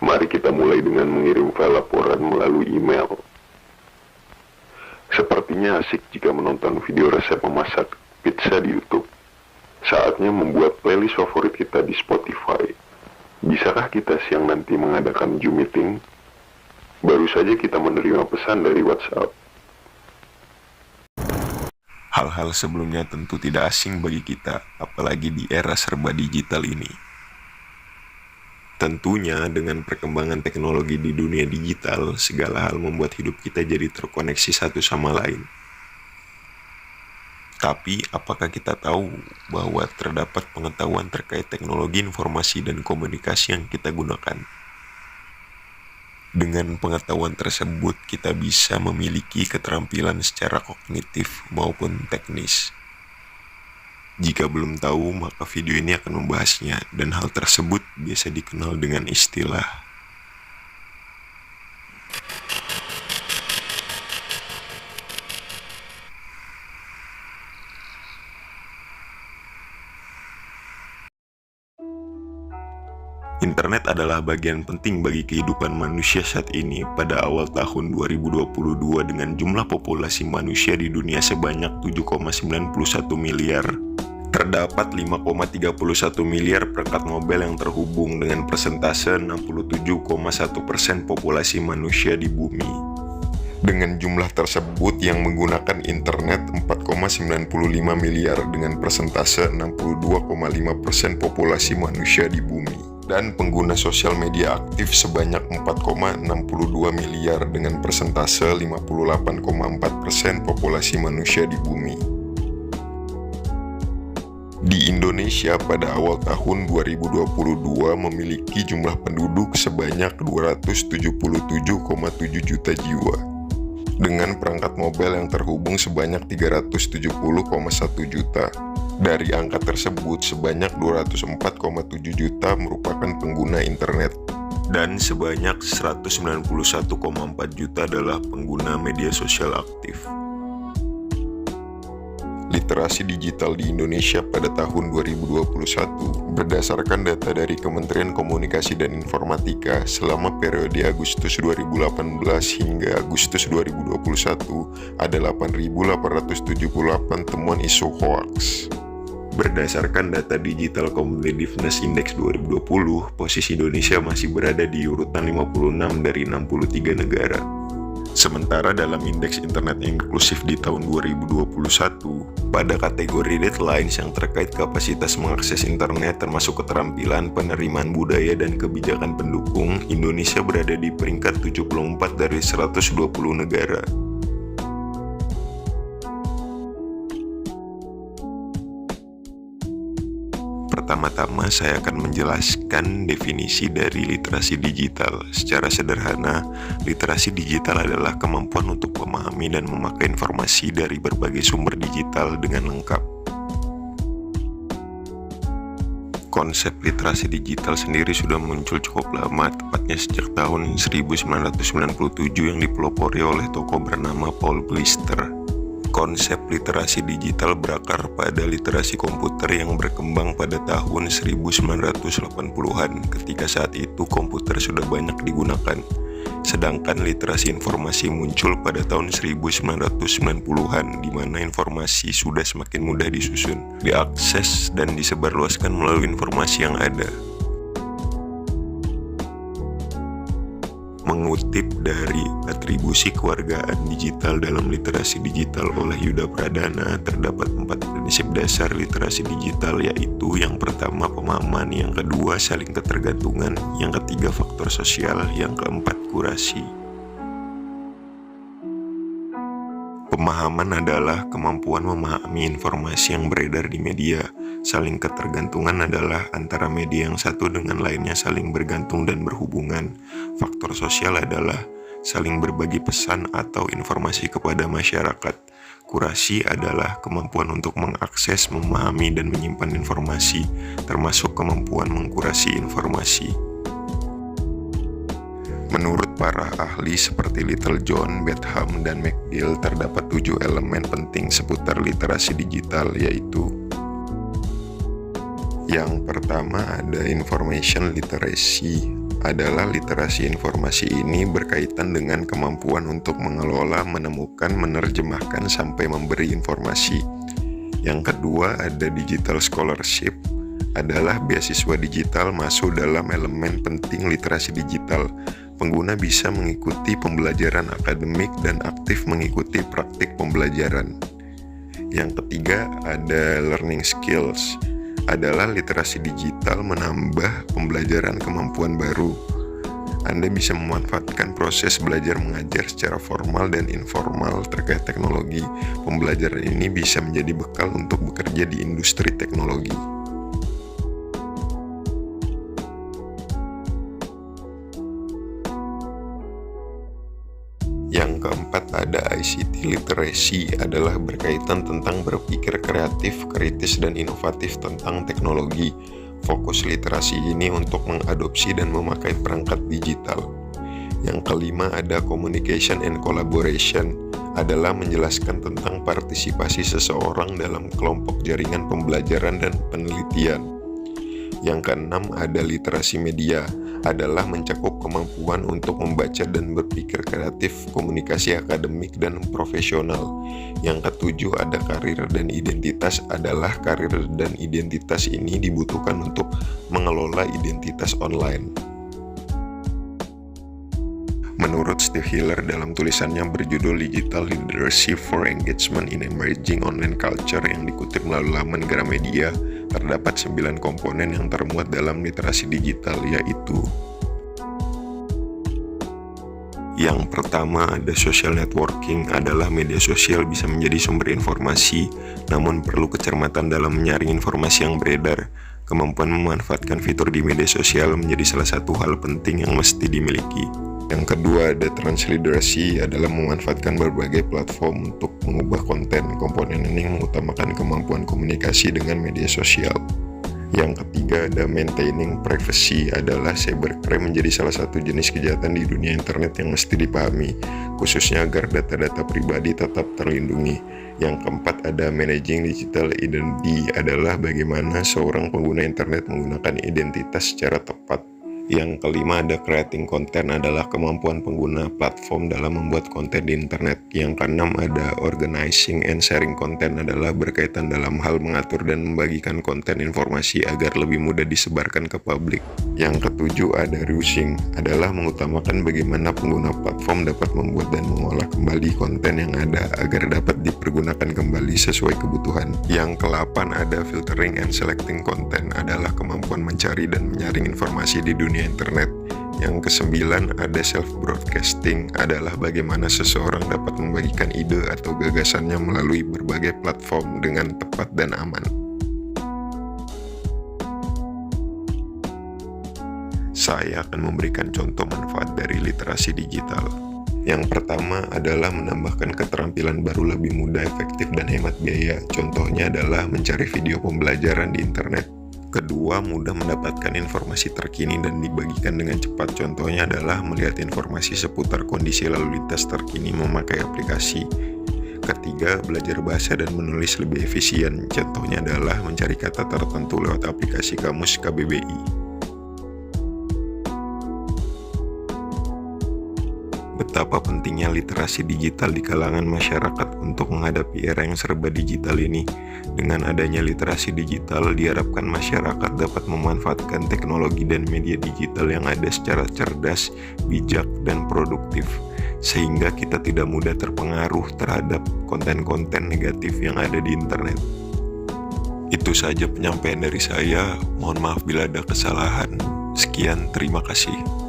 Mari kita mulai dengan mengirim file laporan melalui email. Sepertinya asik jika menonton video resep memasak pizza di YouTube. Saatnya membuat playlist favorit kita di Spotify. Bisakah kita siang nanti mengadakan Zoom meeting? Baru saja kita menerima pesan dari WhatsApp. Hal-hal sebelumnya tentu tidak asing bagi kita, apalagi di era serba digital ini. Tentunya dengan perkembangan teknologi di dunia digital, segala hal membuat hidup kita jadi terkoneksi satu sama lain. Tapi, apakah kita tahu bahwa terdapat pengetahuan terkait teknologi informasi dan komunikasi yang kita gunakan? Dengan pengetahuan tersebut, kita bisa memiliki keterampilan secara kognitif maupun teknis. Jika belum tahu, maka video ini akan membahasnya, dan hal tersebut biasa dikenal dengan istilah Internet adalah bagian penting bagi kehidupan manusia saat ini. Pada awal tahun 2022 dengan jumlah populasi manusia di dunia sebanyak 7,91 miliar, terdapat 5,31 miliar perangkat mobile yang terhubung dengan persentase 67,1% populasi manusia di bumi. Dengan jumlah tersebut yang menggunakan internet 4,95 miliar dengan persentase 62,5% populasi manusia di bumi. Dan pengguna sosial media aktif sebanyak 4,62 miliar dengan persentase 58,4% populasi manusia di bumi. Di Indonesia pada awal tahun 2022 memiliki jumlah penduduk sebanyak 277,7 juta jiwa, dengan perangkat mobile yang terhubung sebanyak 370,1 juta. Dari angka tersebut, sebanyak 204,7 juta merupakan pengguna internet, dan sebanyak 191,4 juta adalah pengguna media sosial aktif. Literasi digital di Indonesia pada tahun 2021 berdasarkan data dari Kementerian Komunikasi dan Informatika selama periode Agustus 2018 hingga Agustus 2021 ada 8.878 temuan isu hoaks. Berdasarkan data Digital Competitiveness Index 2020, posisi Indonesia masih berada di urutan 56 dari 63 negara. Sementara dalam indeks internet inklusif di tahun 2021, pada kategori deadlines yang terkait kapasitas mengakses internet termasuk keterampilan, penerimaan budaya, dan kebijakan pendukung, Indonesia berada di peringkat 74 dari 120 negara. Pertama-tama saya akan menjelaskan definisi dari literasi digital. Secara sederhana, literasi digital adalah kemampuan untuk memahami dan memakai informasi dari berbagai sumber digital dengan lengkap. Konsep literasi digital sendiri sudah muncul cukup lama, tepatnya sejak tahun 1997 yang dipelopori oleh tokoh bernama Paul Blister. Konsep literasi digital berakar pada literasi komputer yang berkembang pada tahun 1980-an, ketika saat itu komputer sudah banyak digunakan. Sedangkan literasi informasi muncul pada tahun 1990-an, di mana informasi sudah semakin mudah disusun, diakses, dan disebarluaskan melalui informasi yang ada. Mengutip dari Atribusi Kewargaan Digital dalam Literasi Digital oleh Yuda Pradana, terdapat 4 prinsip dasar literasi digital, yaitu yang pertama pemahaman, yang kedua saling ketergantungan, yang ketiga faktor sosial, yang keempat kurasi. Pemahaman adalah kemampuan memahami informasi yang beredar di media. Saling ketergantungan adalah antara media yang satu dengan lainnya saling bergantung dan berhubungan. Faktor sosial adalah saling berbagi pesan atau informasi kepada masyarakat. Kurasi adalah kemampuan untuk mengakses, memahami, dan menyimpan informasi, termasuk kemampuan mengkurasi informasi. Menurut para ahli seperti Littlejohn, Betham, dan McGill, terdapat 7 elemen penting seputar literasi digital, yaitu: yang pertama ada information literacy adalah literasi informasi ini berkaitan dengan kemampuan untuk mengelola, menemukan, menerjemahkan, sampai memberi informasi. Yang kedua ada digital scholarship, adalah beasiswa digital masuk dalam elemen penting literasi digital. Pengguna bisa mengikuti pembelajaran akademik dan aktif mengikuti praktik pembelajaran. Yang ketiga ada learning skills, adalah literasi digital menambah pembelajaran kemampuan baru. Anda bisa memanfaatkan proses belajar mengajar secara formal dan informal terkait teknologi. Pembelajaran ini bisa menjadi bekal untuk bekerja di industri teknologi. Yang keempat ada ICT literacy, adalah berkaitan tentang berpikir kreatif, kritis, dan inovatif tentang teknologi. Fokus literasi ini untuk mengadopsi dan memakai perangkat digital. Yang kelima ada communication and collaboration, adalah menjelaskan tentang partisipasi seseorang dalam kelompok jaringan pembelajaran dan penelitian. Yang keenam ada literasi media, adalah mencakup kemampuan untuk membaca dan berpikir kreatif, komunikasi akademik dan profesional. Yang ketujuh ada karir dan identitas, adalah karir dan identitas ini dibutuhkan untuk mengelola identitas online. Menurut Steve Hiller dalam tulisannya berjudul Digital Leadership for Engagement in Emerging Online Culture yang dikutip melalui laman Gramedia, terdapat 9 komponen yang termuat dalam literasi digital, yaitu: yang pertama ada social networking, adalah media sosial bisa menjadi sumber informasi, namun perlu kecermatan dalam menyaring informasi yang beredar. Kemampuan memanfaatkan fitur di media sosial menjadi salah satu hal penting yang mesti dimiliki. Yang kedua ada transliterasi, adalah memanfaatkan berbagai platform untuk mengubah konten. Komponen ini mengutamakan kemampuan komunikasi dengan media sosial. Yang ketiga ada maintaining privacy, adalah cybercrime menjadi salah satu jenis kejahatan di dunia internet yang mesti dipahami, khususnya agar data-data pribadi tetap terlindungi. Yang keempat ada managing digital identity, adalah bagaimana seorang pengguna internet menggunakan identitas secara tepat. Yang kelima ada creating content, adalah kemampuan pengguna platform dalam membuat konten di internet. Yang keenam ada organizing and sharing content, adalah berkaitan dalam hal mengatur dan membagikan konten informasi agar lebih mudah disebarkan ke publik. Yang ketujuh ada reusing, adalah mengutamakan bagaimana pengguna platform dapat membuat dan mengolah kembali konten yang ada agar dapat dipergunakan kembali sesuai kebutuhan. Yang ke-8 ada filtering and selecting content, adalah kemampuan mencari dan menyaring informasi di dunia internet. Yang ke-9 ada self-broadcasting, adalah bagaimana seseorang dapat membagikan ide atau gagasannya melalui berbagai platform dengan tepat dan aman. Saya akan memberikan contoh manfaat dari literasi digital. Yang pertama adalah menambahkan keterampilan baru lebih mudah, efektif, dan hemat biaya. Contohnya adalah mencari video pembelajaran di internet. Kedua, mudah mendapatkan informasi terkini dan dibagikan dengan cepat. Contohnya adalah melihat informasi seputar kondisi lalu lintas terkini memakai aplikasi. Ketiga, belajar bahasa dan menulis lebih efisien. Contohnya adalah mencari kata tertentu lewat aplikasi kamus KBBI. Betapa pentingnya literasi digital di kalangan masyarakat untuk menghadapi era yang serba digital ini. Dengan adanya literasi digital, diharapkan masyarakat dapat memanfaatkan teknologi dan media digital yang ada secara cerdas, bijak, dan produktif, sehingga kita tidak mudah terpengaruh terhadap konten-konten negatif yang ada di internet. Itu saja penyampaian dari saya. Mohon maaf bila ada kesalahan. Sekian, terima kasih.